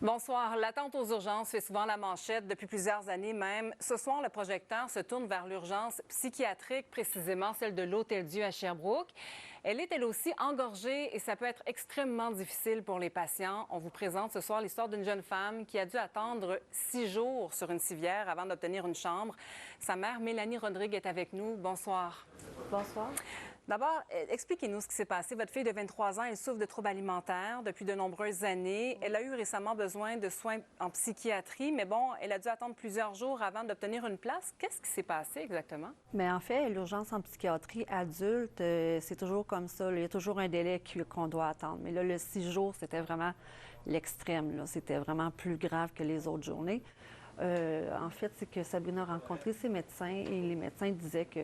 Bonsoir. L'attente aux urgences fait souvent la manchette depuis plusieurs années même. Ce soir, le projecteur se tourne vers l'urgence psychiatrique, précisément celle de l'Hôtel-Dieu à Sherbrooke. Elle est elle aussi engorgée et ça peut être extrêmement difficile pour les patients. On vous présente ce soir l'histoire d'une jeune femme qui a dû attendre 6 jours sur une civière avant d'obtenir une chambre. Sa mère, Mélanie Rodrigue, est avec nous. Bonsoir. Bonsoir. D'abord, expliquez-nous ce qui s'est passé. Votre fille de 23 ans, elle souffre de troubles alimentaires depuis de nombreuses années. Elle a eu récemment besoin de soins en psychiatrie, mais bon, elle a dû attendre plusieurs jours avant d'obtenir une place. Qu'est-ce qui s'est passé exactement? Mais en fait, l'urgence en psychiatrie adulte, c'est toujours comme ça. Il y a toujours un délai qu'on doit attendre. Mais là, le 6 jours, c'était vraiment l'extrême. C'était vraiment plus grave que les autres journées. En fait, c'est que Sabrina a rencontré ses médecins et les médecins disaient que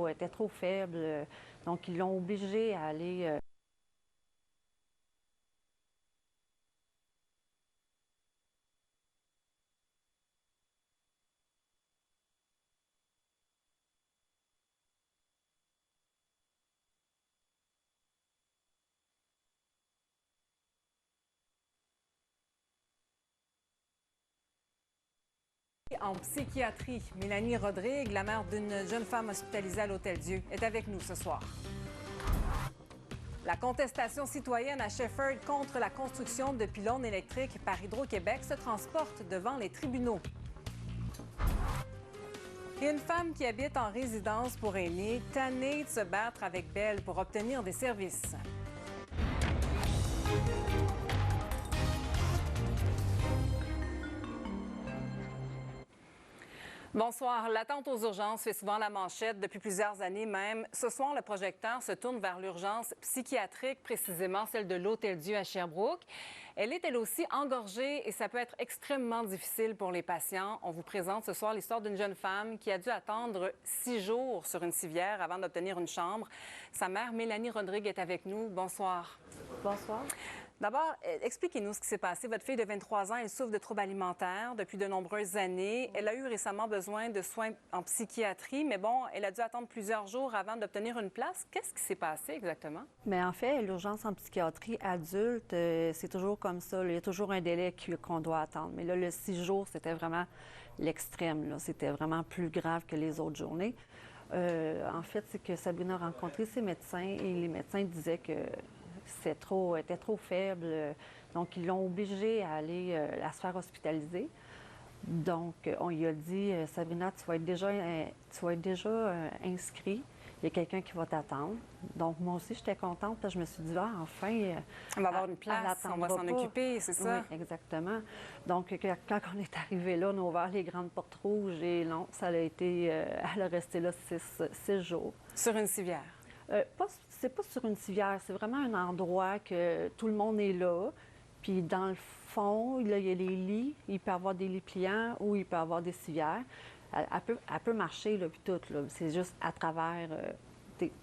était trop faible. Donc, ils l'ont obligée à aller En psychiatrie, Mélanie Rodrigue, la mère d'une jeune femme hospitalisée à l'Hôtel-Dieu, est avec nous ce soir. La contestation citoyenne à Shefford contre la construction de pylônes électriques par Hydro-Québec se transporte devant les tribunaux. Et une femme qui habite en résidence pour aînés, tannée de se battre avec Bell pour obtenir des services. Bonsoir. L'attente aux urgences fait souvent la manchette depuis plusieurs années même. Ce soir, le projecteur se tourne vers l'urgence psychiatrique, précisément celle de l'Hôtel-Dieu à Sherbrooke. Elle est elle aussi engorgée et ça peut être extrêmement difficile pour les patients. On vous présente ce soir l'histoire d'une jeune femme qui a dû attendre 6 jours sur une civière avant d'obtenir une chambre. Sa mère, Mélanie Rodrigue, est avec nous. Bonsoir. Bonsoir. D'abord, expliquez-nous ce qui s'est passé. Votre fille de 23 ans, elle souffre de troubles alimentaires depuis de nombreuses années. Elle a eu récemment besoin de soins en psychiatrie, mais bon, elle a dû attendre plusieurs jours avant d'obtenir une place. Qu'est-ce qui s'est passé exactement? Mais en fait, l'urgence en psychiatrie adulte, c'est toujours comme ça. Il y a toujours un délai qu'on doit attendre. Mais là, le 6 jours, c'était vraiment l'extrême. C'était vraiment plus grave que les autres journées. En fait, c'est que Sabrina a rencontré ses médecins et les médecins disaient que était trop faible. Donc, ils l'ont obligée à aller à se faire hospitaliser. Donc, on lui a dit, Sabrina, tu vas être déjà inscrit. Il y a quelqu'un qui va t'attendre. Donc, moi aussi, j'étais contente parce que je me suis dit, enfin... on va avoir une place, on va s'en occuper, c'est ça? Oui, exactement. Donc, quand on est arrivé là, on a ouvert les grandes portes rouges et non, ça a été... elle a resté là 6 jours. Sur une civière? C'est pas sur une civière, c'est vraiment un endroit que tout le monde est là. Puis dans le fond, là, il y a les lits, il peut y avoir des lits pliants ou il peut y avoir des civières. Elle peut marcher, là, puis tout, là. C'est juste à travers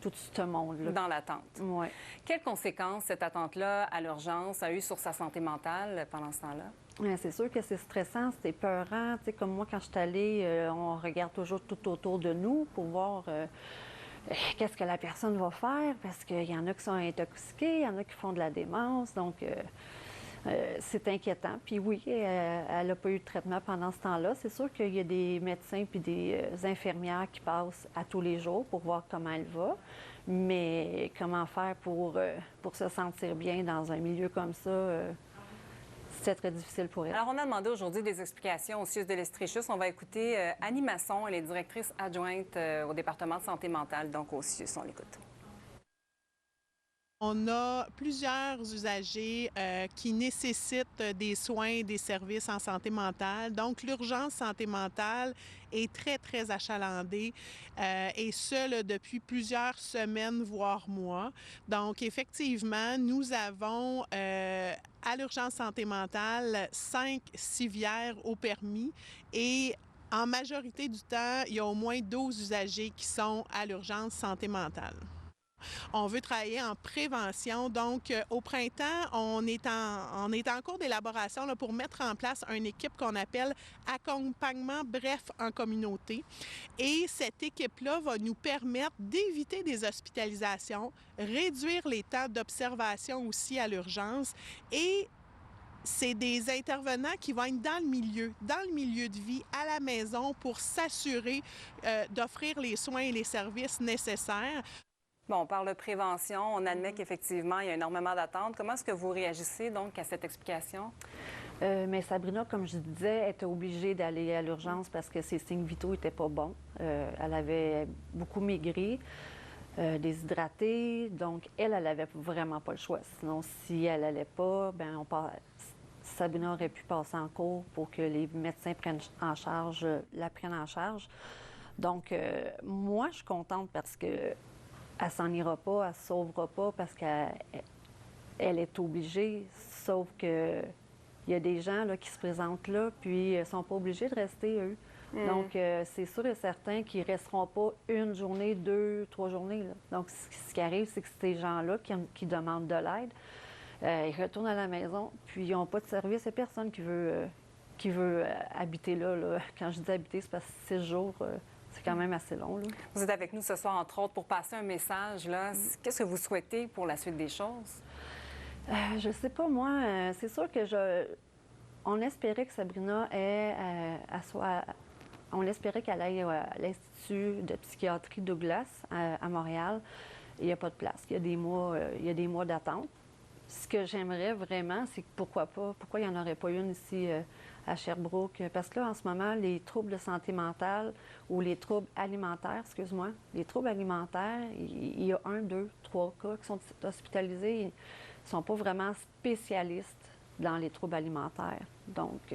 tout ce monde-là. Dans l'attente. Oui. Quelles conséquences cette attente-là à l'urgence a eu sur sa santé mentale pendant ce temps-là? C'est sûr que c'est stressant, c'est épeurant. Tu sais, comme moi, quand je suis allée, on regarde toujours tout autour de nous pour voir... qu'est-ce que la personne va faire, parce qu'il y en a qui sont intoxiqués, il y en a qui font de la démence, donc c'est inquiétant. Puis oui, elle n'a pas eu de traitement pendant ce temps-là. C'est sûr qu'il y a des médecins puis des infirmières qui passent à tous les jours pour voir comment elle va, mais comment faire pour se sentir bien dans un milieu comme ça, c'est très difficile pour elle. Alors, on a demandé aujourd'hui des explications au CIUS de l'Estréchus. On va écouter Annie Masson, elle est directrice adjointe au département de santé mentale, donc au CIUS. On l'écoute. On a plusieurs usagers qui nécessitent des soins et des services en santé mentale. Donc, l'urgence santé mentale est très, très achalandée et ce, là, depuis plusieurs semaines, voire mois. Donc, effectivement, nous avons à l'urgence santé mentale 5 civières au permis et en majorité du temps, il y a au moins 12 usagers qui sont à l'urgence santé mentale. On veut travailler en prévention. Donc, au printemps, on est en cours d'élaboration là, pour mettre en place une équipe qu'on appelle accompagnement bref en communauté. Et cette équipe-là va nous permettre d'éviter des hospitalisations, réduire les temps d'observation aussi à l'urgence et c'est des intervenants qui vont être dans le milieu de vie, à la maison, pour s'assurer d'offrir les soins et les services nécessaires. Bon, on parle de prévention. On admet qu'effectivement, il y a énormément d'attentes. Comment est-ce que vous réagissez donc à cette explication? Mais Sabrina, comme je disais, était obligée d'aller à l'urgence parce que ses signes vitaux n'étaient pas bons. Elle avait beaucoup maigri, déshydratée. Donc, elle n'avait vraiment pas le choix. Sinon, si elle n'allait pas, bien, Sabrina aurait pu passer en cours pour que les médecins la prennent en charge. Donc, moi, je suis contente parce que elle s'en ira pas, elle se sauvera pas parce qu'elle est obligée. Sauf que il y a des gens là, qui se présentent là, puis ils ne sont pas obligés de rester, eux. Donc, c'est sûr et certain qu'ils ne resteront pas une journée, 2, 3 journées. Là. Donc, ce qui arrive, c'est que ces gens-là qui demandent de l'aide, ils retournent à la maison, puis ils n'ont pas de service. Il n'y a personne qui veut habiter là, là. Quand je dis habiter, c'est parce que 6 jours, c'est quand même assez long. Là. Vous êtes avec nous ce soir, entre autres, pour passer un message. Qu'est-ce que vous souhaitez pour la suite des choses? Je sais pas, moi. C'est sûr que on espérait que Sabrina on espérait qu'elle aille à l'Institut de psychiatrie Douglas à Montréal. Il n'y a pas de place. Il y a des mois d'attente. Ce que j'aimerais vraiment, c'est que pourquoi il n'y en aurait pas une ici à Sherbrooke? Parce que là, en ce moment, les troubles de santé mentale ou les troubles alimentaires, les troubles alimentaires, il y a 1, 2, 3 cas qui sont hospitalisés. Ils ne sont pas vraiment spécialistes dans les troubles alimentaires. Donc,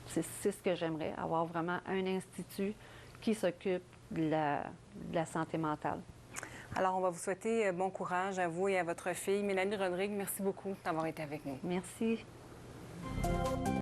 c'est ce que j'aimerais, avoir vraiment un institut qui s'occupe de la santé mentale. Alors, on va vous souhaiter bon courage à vous et à votre fille. Mélanie Rodrigue, merci beaucoup d'avoir été avec nous. Merci.